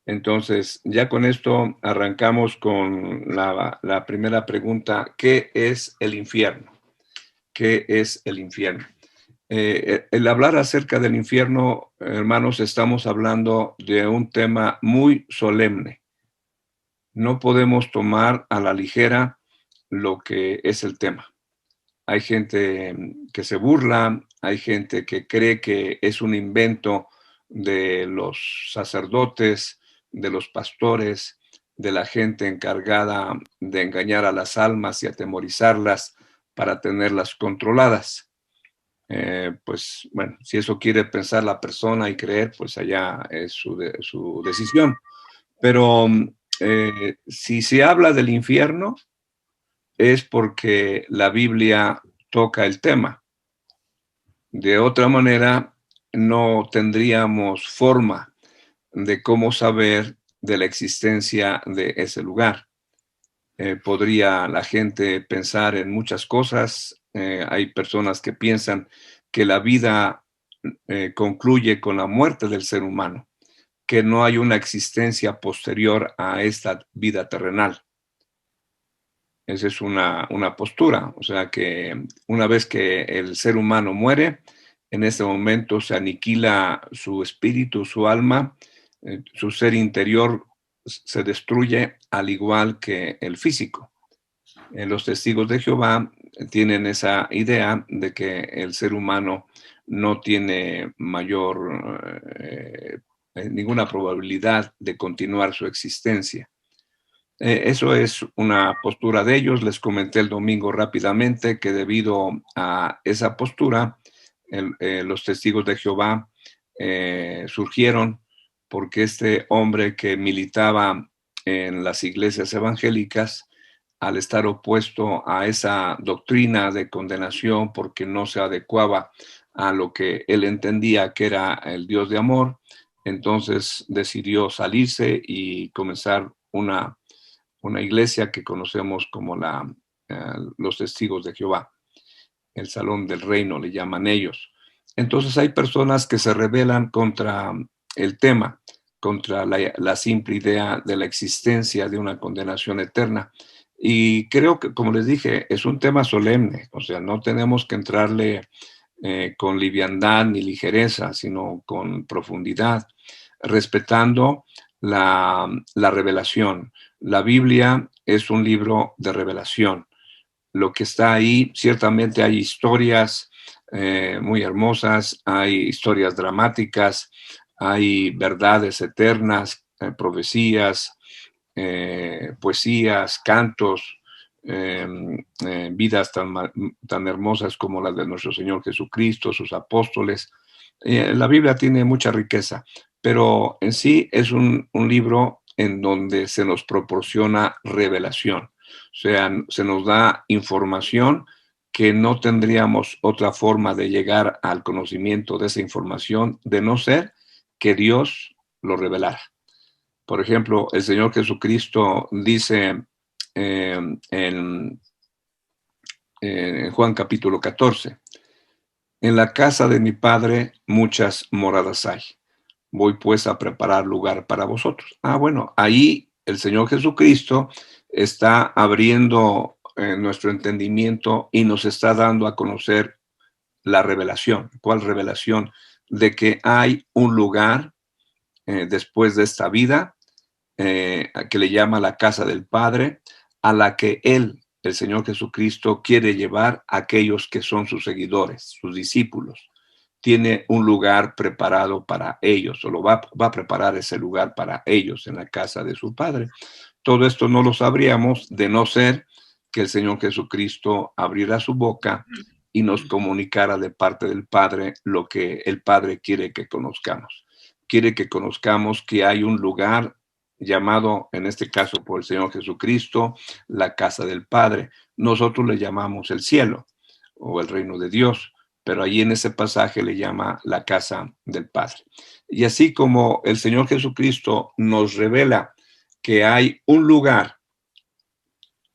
Entonces, ya con esto arrancamos con la primera pregunta. ¿Qué es el infierno? ¿Qué es el infierno? El hablar acerca del infierno, hermanos, estamos hablando de un tema muy solemne. No podemos tomar a la ligera lo que es el tema. Hay gente que se burla, hay gente que cree que es un invento de los sacerdotes, de los pastores, de la gente encargada de engañar a las almas y atemorizarlas para tenerlas controladas. Pues bueno, si eso quiere pensar la persona y creer, pues allá es su decisión. Pero si se habla del infierno, es porque la Biblia toca el tema. De otra manera, no tendríamos forma de cómo saber de la existencia de ese lugar. Podría la gente pensar en muchas cosas. Hay personas que piensan que la vida concluye con la muerte del ser humano, que no hay una existencia posterior a esta vida terrenal. Esa es una postura, o sea que una vez que el ser humano muere, en ese momento se aniquila su espíritu, su alma, su ser interior se destruye al igual que el físico. Los testigos de Jehová tienen esa idea de que el ser humano no tiene ninguna probabilidad de continuar su existencia. Eso es una postura de ellos. Les comenté el domingo rápidamente que debido a esa postura, los testigos de Jehová surgieron porque este hombre que militaba en las iglesias evangélicas, al estar opuesto a esa doctrina de condenación porque no se adecuaba a lo que él entendía que era el Dios de amor, entonces decidió salirse y comenzar una iglesia que conocemos como los Testigos de Jehová, el Salón del Reino le llaman ellos. Entonces hay personas que se rebelan contra el tema, contra la simple idea de la existencia de una condenación eterna. Y creo que, como les dije, es un tema solemne, o sea, no tenemos que entrarle con liviandad ni ligereza, sino con profundidad, respetando la revelación. La Biblia es un libro de revelación. Lo que está ahí, ciertamente hay historias muy hermosas, hay historias dramáticas, hay verdades eternas, profecías, poesías, cantos, eh, vidas tan hermosas como las de nuestro Señor Jesucristo, sus apóstoles. La Biblia tiene mucha riqueza, pero en sí es un libro en donde se nos proporciona revelación, o sea, se nos da información que no tendríamos otra forma de llegar al conocimiento de esa información de no ser que Dios lo revelara. Por ejemplo, el Señor Jesucristo dice eh, en, en Juan capítulo 14, en la casa de mi Padre muchas moradas hay. Voy pues a preparar lugar para vosotros. Ah, bueno, ahí el Señor Jesucristo está abriendo nuestro entendimiento y nos está dando a conocer la revelación. ¿Cuál revelación? De que hay un lugar después de esta vida que le llama la casa del Padre, a la que Él, el Señor Jesucristo, quiere llevar a aquellos que son sus seguidores, sus discípulos. Tiene un lugar preparado para ellos, o va a preparar ese lugar para ellos en la casa de su Padre. Todo esto no lo sabríamos de no ser que el Señor Jesucristo abriera su boca y nos comunicara de parte del Padre lo que el Padre quiere que conozcamos. Quiere que conozcamos que hay un lugar llamado, en este caso por el Señor Jesucristo, la casa del Padre. Nosotros le llamamos el cielo o el reino de Dios, pero allí en ese pasaje le llama la casa del Padre. Y así como el Señor Jesucristo nos revela que hay un lugar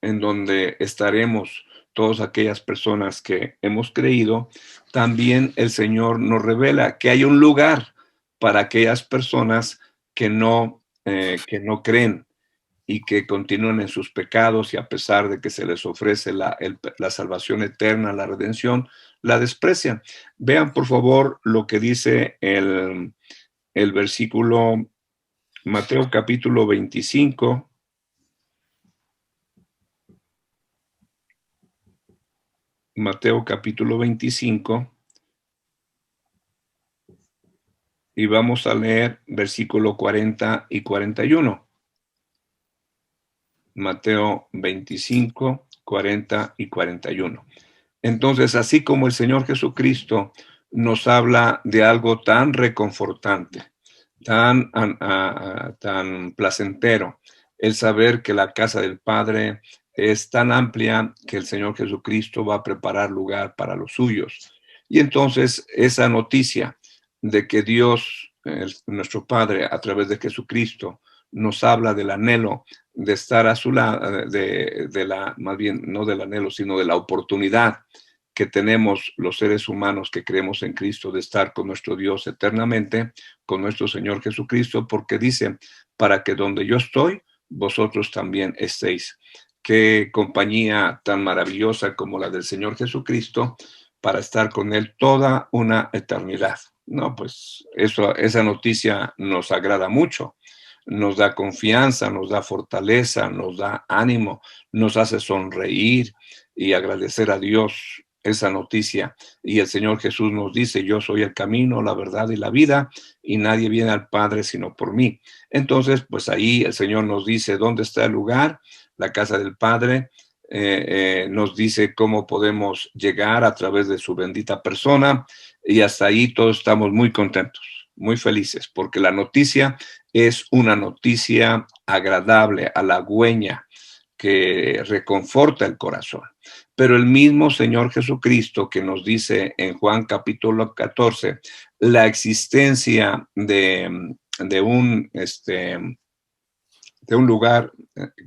en donde estaremos todas aquellas personas que hemos creído, también el Señor nos revela que hay un lugar para aquellas personas que no que no creen y que continúan en sus pecados, y a pesar de que se les ofrece la salvación eterna, la redención, la desprecian. Vean por favor lo que dice el versículo Mateo capítulo 25. Mateo capítulo 25, y vamos a leer versículo 40 y 41. Mateo 25, 40 y 41. Entonces, así como el Señor Jesucristo nos habla de algo tan reconfortante, tan placentero, el saber que la casa del Padre es tan amplia que el Señor Jesucristo va a preparar lugar para los suyos. Y entonces esa noticia de que Dios, nuestro Padre, a través de Jesucristo, nos habla del anhelo de estar a su lado, más bien, no del anhelo, sino de la oportunidad que tenemos los seres humanos que creemos en Cristo de estar con nuestro Dios eternamente, con nuestro Señor Jesucristo, porque dice, para que donde yo estoy, vosotros también estéis. Qué compañía tan maravillosa como la del Señor Jesucristo para estar con Él toda una eternidad. No, pues esa noticia nos agrada mucho, nos da confianza, nos da fortaleza, nos da ánimo, nos hace sonreír y agradecer a Dios esa noticia. Y el Señor Jesús nos dice, yo soy el camino, la verdad y la vida, y nadie viene al Padre sino por mí. Entonces, pues ahí el Señor nos dice dónde está el lugar, la casa del Padre. Nos dice cómo podemos llegar a través de su bendita persona, y hasta ahí todos estamos muy contentos, muy felices, porque la noticia es una noticia agradable, halagüeña, que reconforta el corazón. Pero el mismo Señor Jesucristo que nos dice en Juan capítulo 14 la existencia de un lugar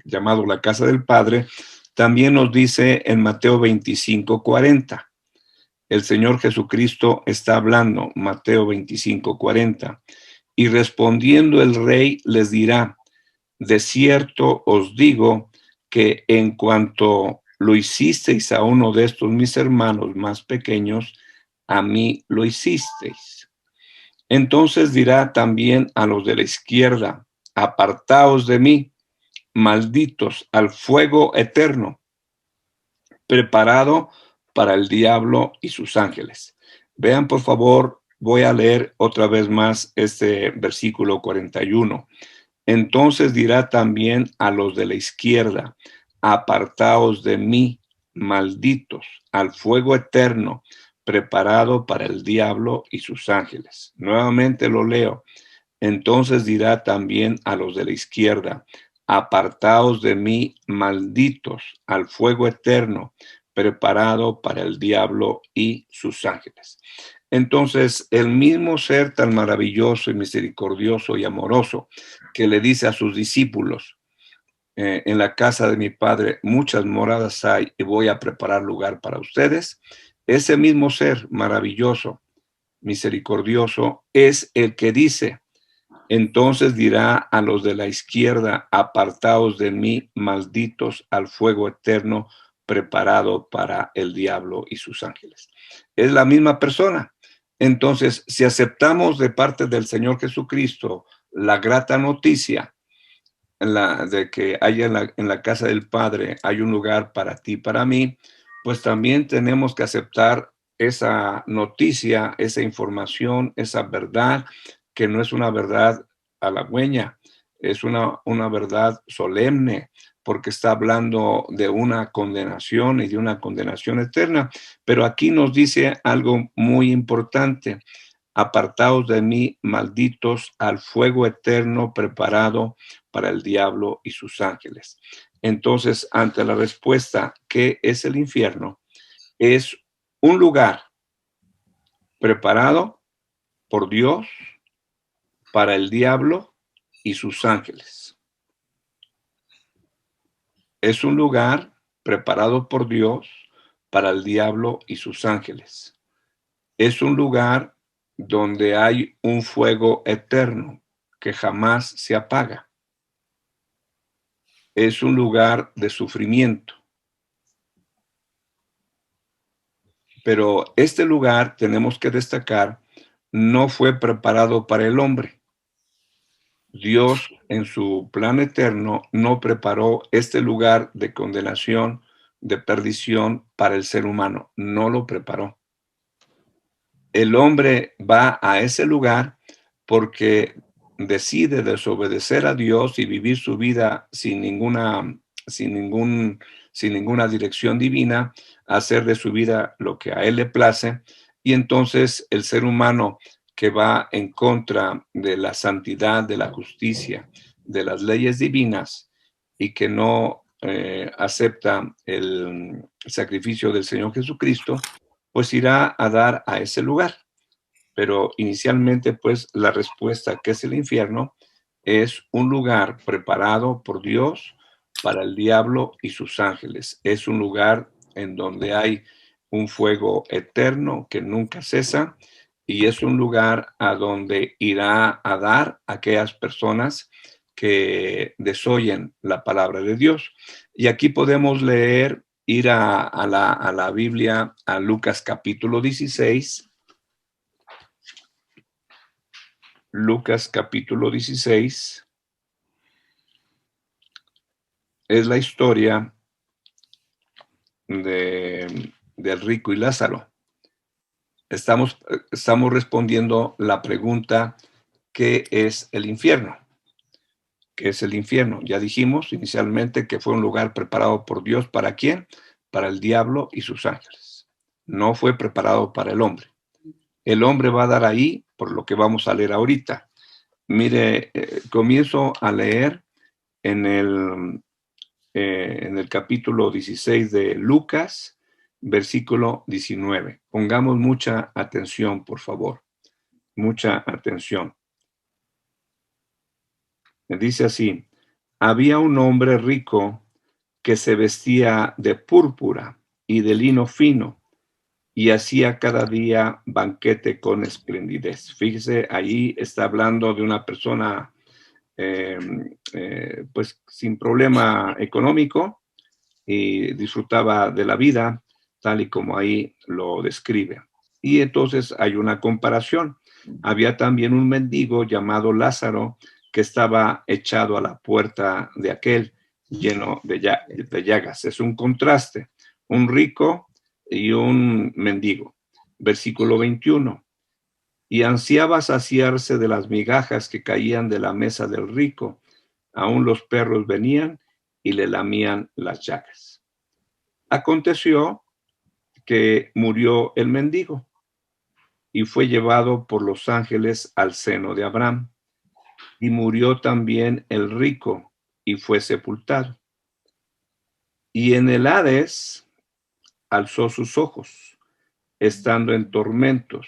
llamado la casa del Padre, también nos dice en Mateo 25, 40. El Señor Jesucristo está hablando, Mateo 25, 40. Y respondiendo el rey les dirá, de cierto os digo que en cuanto lo hicisteis a uno de estos mis hermanos más pequeños, a mí lo hicisteis. Entonces dirá también a los de la izquierda, apartaos de mí, malditos, al fuego eterno, preparado para el diablo y sus ángeles. Vean, por favor, voy a leer otra vez más este versículo 41. Entonces dirá también a los de la izquierda, apartaos de mí, malditos, al fuego eterno, preparado para el diablo y sus ángeles. Nuevamente lo leo. Entonces dirá también a los de la izquierda, apartaos de mí, malditos, al fuego eterno, preparado para el diablo y sus ángeles. Entonces, el mismo ser tan maravilloso y misericordioso y amoroso que le dice a sus discípulos, en la casa de mi Padre muchas moradas hay y voy a preparar lugar para ustedes, ese mismo ser maravilloso, misericordioso, es el que dice, entonces dirá a los de la izquierda, apartaos de mí, malditos, al fuego eterno preparado para el diablo y sus ángeles. Es la misma persona. Entonces, si aceptamos de parte del Señor Jesucristo la grata noticia de que hay en la casa del Padre hay un lugar para ti, para mí, pues también tenemos que aceptar esa noticia, esa información, esa verdad, que no es una verdad halagüeña, es una verdad solemne, porque está hablando de una condenación y de una condenación eterna. Pero aquí nos dice algo muy importante. Apartaos de mí, malditos, al fuego eterno preparado para el diablo y sus ángeles. Entonces, ante la respuesta, ¿qué es el infierno? Es un lugar preparado por Dios para el diablo y sus ángeles. Es un lugar preparado por Dios para el diablo y sus ángeles. Es un lugar donde hay un fuego eterno que jamás se apaga. es un lugar de sufrimiento. Pero este lugar, tenemos que destacar, no fue preparado para el hombre. Dios, en su plan eterno, no preparó este lugar de condenación, de perdición para el ser humano. No lo preparó. El hombre va a ese lugar porque decide desobedecer a Dios y vivir su vida sin ningún, sin ninguna dirección divina, hacer de su vida lo que a él le place. Y entonces el ser humano que va en contra de la santidad, de la justicia, de las leyes divinas y que no acepta el sacrificio del Señor Jesucristo, pues irá a dar a ese lugar. Pero inicialmente, pues la respuesta, que es el infierno, es un lugar preparado por Dios para el diablo y sus ángeles. Es un lugar en donde hay un fuego eterno que nunca cesa y es un lugar a donde irá a dar a aquellas personas que desoyen la palabra de Dios. Y aquí podemos leer, ir a la Biblia, a Lucas capítulo 16. Lucas capítulo 16 es la historia del rico y Lázaro. Estamos respondiendo la pregunta, ¿qué es el infierno? ¿Qué es el infierno? Ya dijimos inicialmente que fue un lugar preparado por Dios. ¿Para quién? Para el diablo y sus ángeles. No fue preparado para el hombre. El hombre va a dar ahí, por lo que vamos a leer ahorita. Mire, comienzo a leer en el capítulo 16 de Lucas, versículo 19. Pongamos mucha atención, por favor. Mucha atención. Dice así: había un hombre rico que se vestía de púrpura y de lino fino y hacía cada día banquete con esplendidez. Fíjese, ahí está hablando de una persona pues sin problema económico, y disfrutaba de la vida tal y como ahí lo describe. Y entonces hay una comparación. Había también un mendigo llamado Lázaro que estaba echado a la puerta de aquel, lleno de llagas. Es un contraste, un rico y un mendigo. Versículo 21. Y ansiaba saciarse de las migajas que caían de la mesa del rico. Aún los perros venían y le lamían las llagas. Aconteció que murió el mendigo y fue llevado por los ángeles al seno de Abraham. Y murió también el rico y fue sepultado. Y en el Hades alzó sus ojos, estando en tormentos,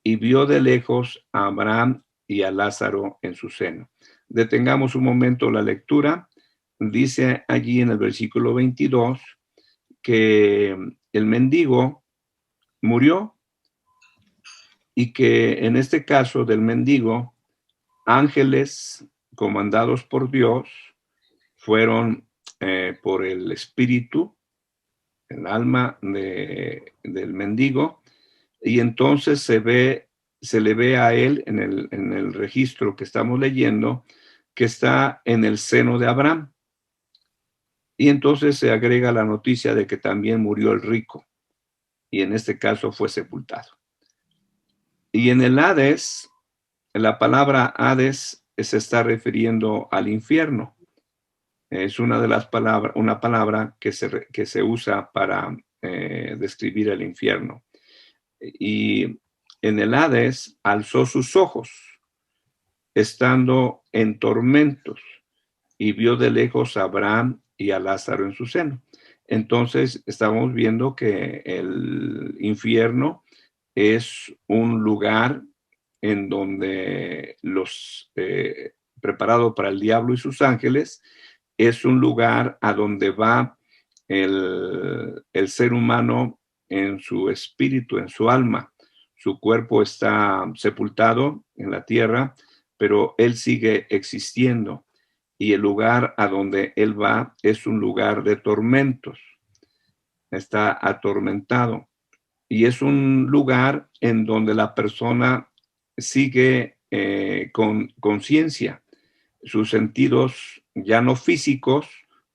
y vio de lejos a Abraham y a Lázaro en su seno. Detengamos un momento la lectura. Dice allí en el versículo 22 que el mendigo murió y que en este caso del mendigo, ángeles comandados por Dios fueron por el espíritu, el alma del mendigo, y entonces se le ve a él en el registro que estamos leyendo, que está en el seno de Abraham. Y entonces se agrega la noticia de que también murió el rico, y en este caso fue sepultado. Y en el Hades, la palabra Hades se está refiriendo al infierno. Es una de las palabras, una palabra que se usa para describir el infierno. Y en el Hades alzó sus ojos, estando en tormentos, y vio de lejos a Abraham y a Lázaro en su seno. Entonces estamos viendo que el infierno es un lugar en donde preparado para el diablo y sus ángeles, es un lugar a donde va el ser humano en su espíritu, en su alma. Su cuerpo está sepultado en la tierra, pero él sigue existiendo. y el lugar a donde él va es un lugar de tormentos. Está atormentado y es un lugar en donde la persona sigue con conciencia, sus sentidos ya no físicos,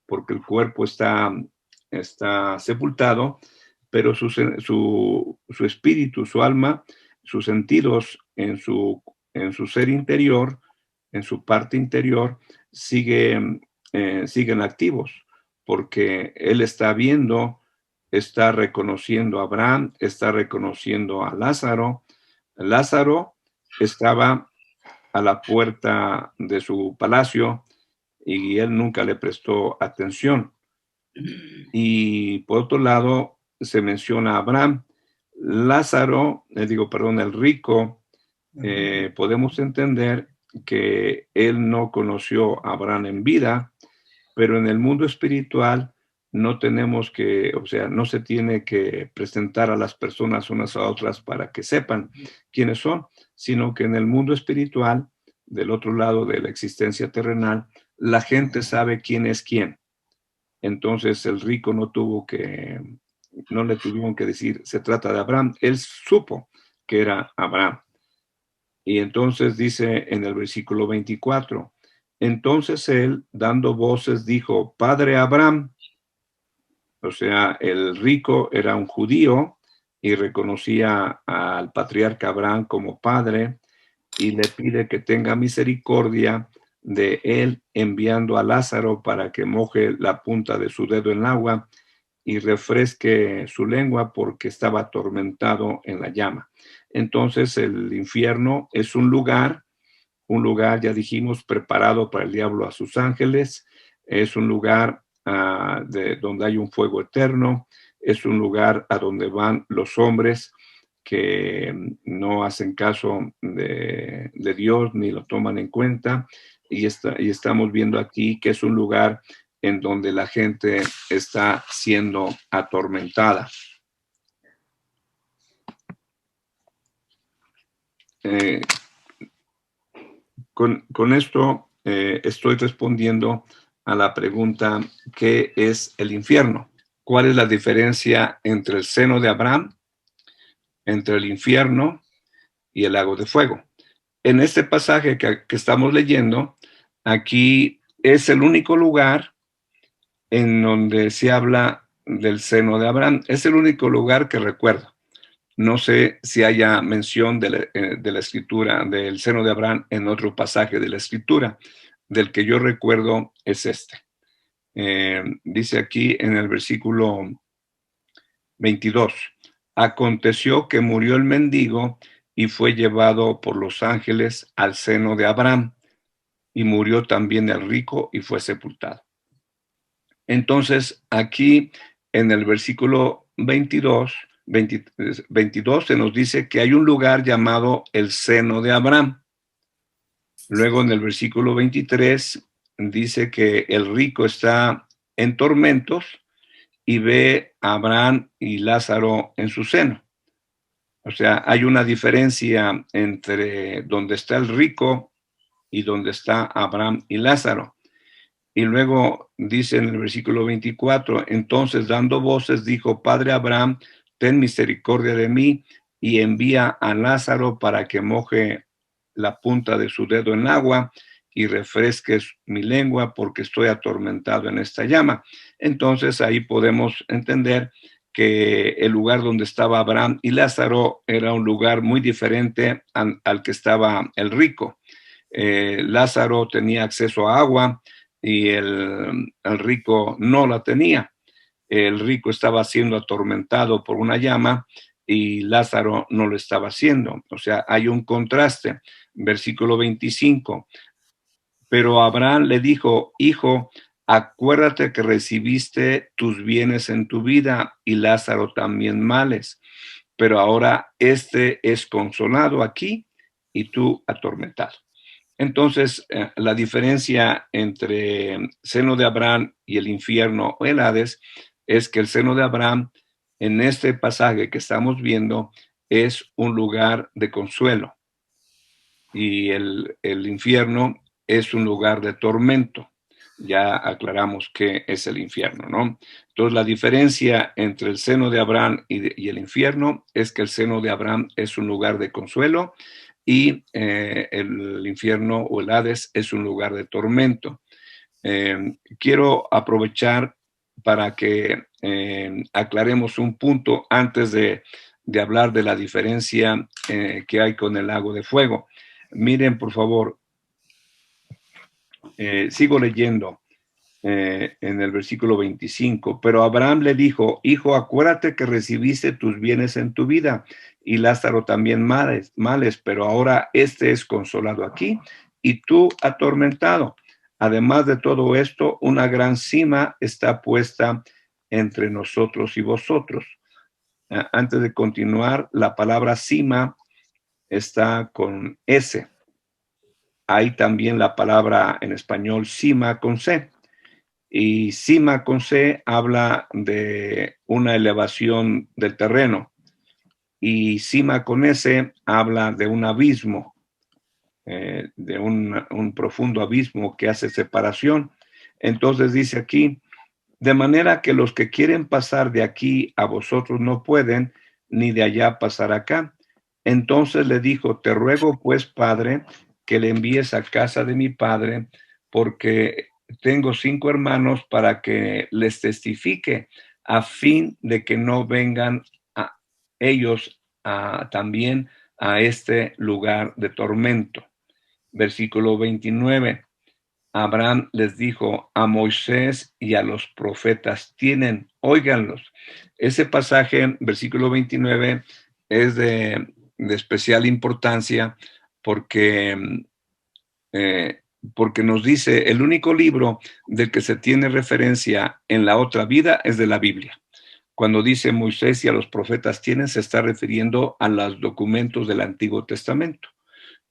porque el cuerpo está sepultado, pero su espíritu, su alma, sus sentidos en su ser interior, en su parte interior, siguen activos, porque él está viendo, está reconociendo a Abraham, está reconociendo a Lázaro. Lázaro estaba a la puerta de su palacio y él nunca le prestó atención. Y por otro lado, se menciona a Abraham. Lázaro, perdón, el rico, podemos entender que él no conoció a Abraham en vida, pero en el mundo espiritual no tenemos que, o sea, no se tiene que presentar a las personas unas a otras para que sepan quiénes son, sino que en el mundo espiritual, del otro lado de la existencia terrenal, la gente sabe quién es quién. Entonces el rico no le tuvieron que decir, se trata de Abraham. Él supo que era Abraham. Y entonces dice en el versículo 24, entonces él, dando voces, dijo, Padre Abraham. O sea, el rico era un judío y reconocía al patriarca Abraham como padre y le pide que tenga misericordia de él enviando a Lázaro para que moje la punta de su dedo en el agua y refresque su lengua porque estaba atormentado en la llama. Entonces el infierno es un lugar, ya dijimos, preparado para el diablo a sus ángeles, es un lugar donde hay un fuego eterno, es un lugar a donde van los hombres que no hacen caso de Dios ni lo toman en cuenta, y estamos viendo aquí que es un lugar en donde la gente está siendo atormentada. Con esto estoy respondiendo a la pregunta, ¿qué es el infierno? ¿Cuál es la diferencia entre el seno de Abraham, entre el infierno y el lago de fuego? En este pasaje que estamos leyendo, aquí es el único lugar en donde se habla del seno de Abraham. Es el único lugar que recuerdo. No sé si haya mención de la escritura del seno de Abraham en otro pasaje de la escritura. Del que yo recuerdo es este. Dice aquí en el versículo 22, aconteció que murió el mendigo y fue llevado por los ángeles al seno de Abraham, y murió también el rico y fue sepultado. Entonces, aquí en el versículo 22 se nos dice que hay un lugar llamado el seno de Abraham. Luego en el versículo 23 dice que el rico está en tormentos y ve a Abraham y Lázaro en su seno. O sea, hay una diferencia entre donde está el rico y donde está Abraham y Lázaro. Y luego dice en el versículo 24, entonces dando voces dijo, Padre Abraham, ten misericordia de mí y envía a Lázaro para que moje la punta de su dedo en agua y refresque mi lengua porque estoy atormentado en esta llama. Entonces ahí podemos entender que el lugar donde estaba Abraham y Lázaro era un lugar muy diferente al que estaba el rico. Lázaro tenía acceso a agua y el rico no la tenía. El rico estaba siendo atormentado por una llama y Lázaro no lo estaba haciendo. O sea, hay un contraste. Versículo 25. Pero Abraham le dijo, hijo, acuérdate que recibiste tus bienes en tu vida y Lázaro también males, pero ahora este es consolado aquí y tú atormentado. Entonces, la diferencia entre seno de Abraham y el infierno o el Hades es que el seno de Abraham, en este pasaje que estamos viendo, es un lugar de consuelo y el infierno es un lugar de tormento. ya aclaramos qué es el infierno, ¿no? Entonces, la diferencia entre el seno de Abraham y el infierno es que el seno de Abraham es un lugar de consuelo y el infierno o el Hades es un lugar de tormento. Quiero aprovechar para que aclaremos un punto antes de hablar de la diferencia que hay con el lago de fuego. Miren, por favor, sigo leyendo en el versículo 25, pero Abraham le dijo, hijo, acuérdate que recibiste tus bienes en tu vida y Lázaro también males, pero ahora este es consolado aquí y tú atormentado. Además de todo esto, una gran cima está puesta entre nosotros y vosotros. Antes de continuar, la palabra cima está con S. Hay también la palabra en español cima con C. Y cima con C habla de una elevación del terreno. Y cima con S habla de un abismo, de un profundo abismo que hace separación. Entonces dice aquí, de manera que los que quieren pasar de aquí a vosotros no pueden, ni de allá pasar acá. Entonces le dijo, te ruego pues, Padre, que le envíes a casa de mi padre, porque tengo 5 hermanos para que les testifique, a fin de que no vengan a ellos también a este lugar de tormento. Versículo 29. Abraham les dijo, a Moisés y a los profetas tienen, óiganlos. Ese pasaje, versículo 29, es de especial importancia porque, eh, porque nos dice, el único libro del que se tiene referencia en la otra vida es de la Biblia. Cuando dice Moisés y a los profetas tienen, se está refiriendo a los documentos del Antiguo Testamento.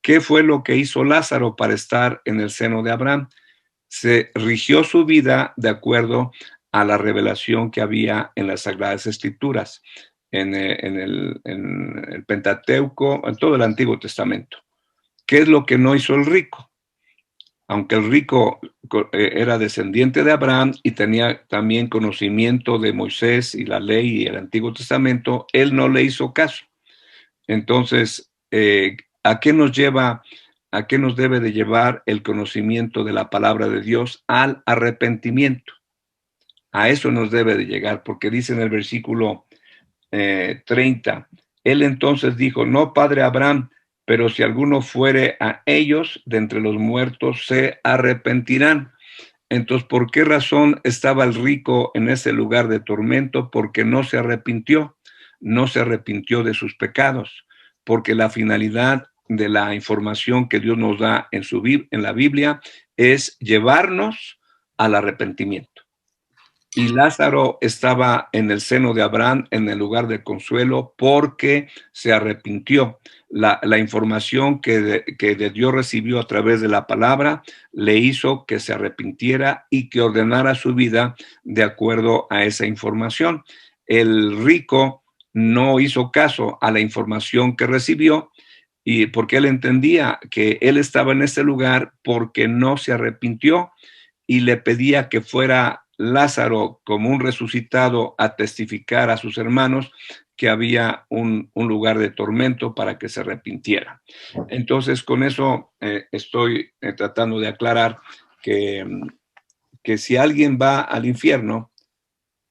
¿Qué fue lo que hizo Lázaro para estar en el seno de Abraham? Se rigió su vida de acuerdo a la revelación que había en las Sagradas Escrituras, en el Pentateuco, en todo el Antiguo Testamento. ¿Qué es lo que no hizo el rico? Aunque el rico era descendiente de Abraham y tenía también conocimiento de Moisés y la ley y el Antiguo Testamento, él no le hizo caso. Entonces, ¿a qué nos lleva, a qué nos debe de llevar el conocimiento de la palabra de Dios? Al arrepentimiento. A eso nos debe de llegar, porque dice en el versículo 30, él entonces dijo, no, padre Abraham, pero si alguno fuere a ellos de entre los muertos, se arrepentirán. Entonces, ¿por qué razón estaba el rico en ese lugar de tormento? Porque no se arrepintió, no se arrepintió de sus pecados, porque la finalidad de la información que Dios nos da en la Biblia es llevarnos al arrepentimiento. Y Lázaro estaba en el seno de Abraham, en el lugar de consuelo, porque se arrepintió. La información que de Dios recibió a través de la palabra le hizo que se arrepintiera y que ordenara su vida de acuerdo a esa información. El rico no hizo caso a la información que recibió y porque él entendía que él estaba en ese lugar porque no se arrepintió y le pedía que fuera Lázaro como un resucitado a testificar a sus hermanos que había un lugar de tormento para que se arrepintiera. Entonces, con eso estoy tratando de aclarar que si alguien va al infierno,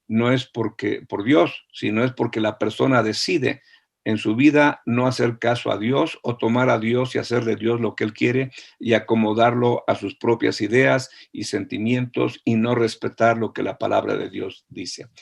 no es por Dios, sino es porque la persona decide en su vida no hacer caso a Dios o tomar a Dios y hacer de Dios lo que él quiere y acomodarlo a sus propias ideas y sentimientos y no respetar lo que la palabra de Dios dice.